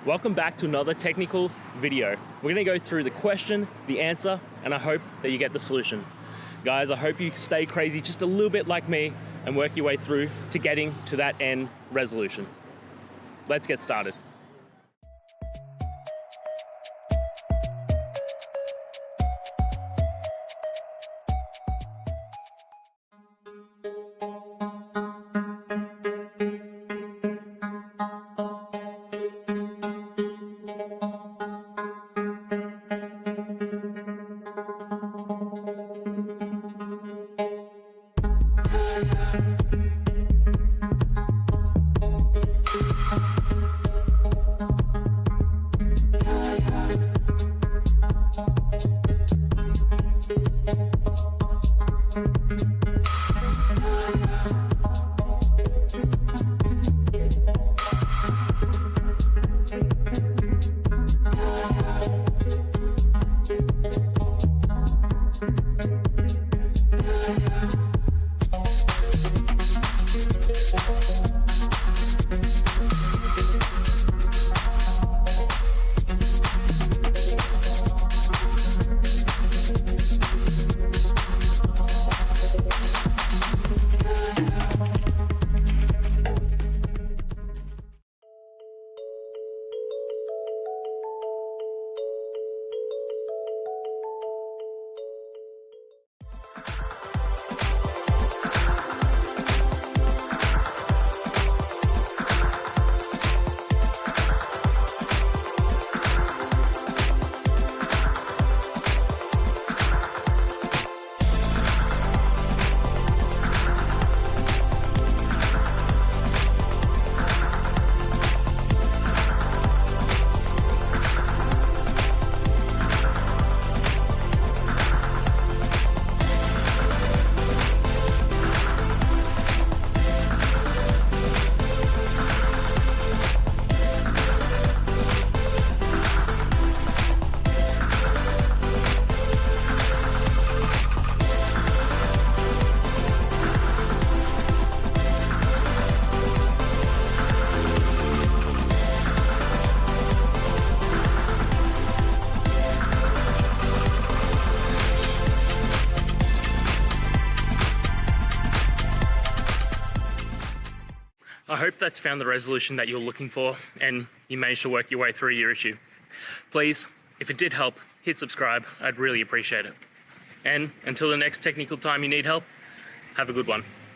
Welcome back to another technical video. We're gonna go through the question, the answer, and I hope that you get the solution. Guys, I hope you stay crazy just a little bit like me and work your way through to getting to that end resolution. Let's get started. I hope that's found the resolution that you're looking for and you managed to work your way through your issue. Please, if it did help, hit subscribe. I'd really appreciate it. And until the next technical time you need help, have a good one.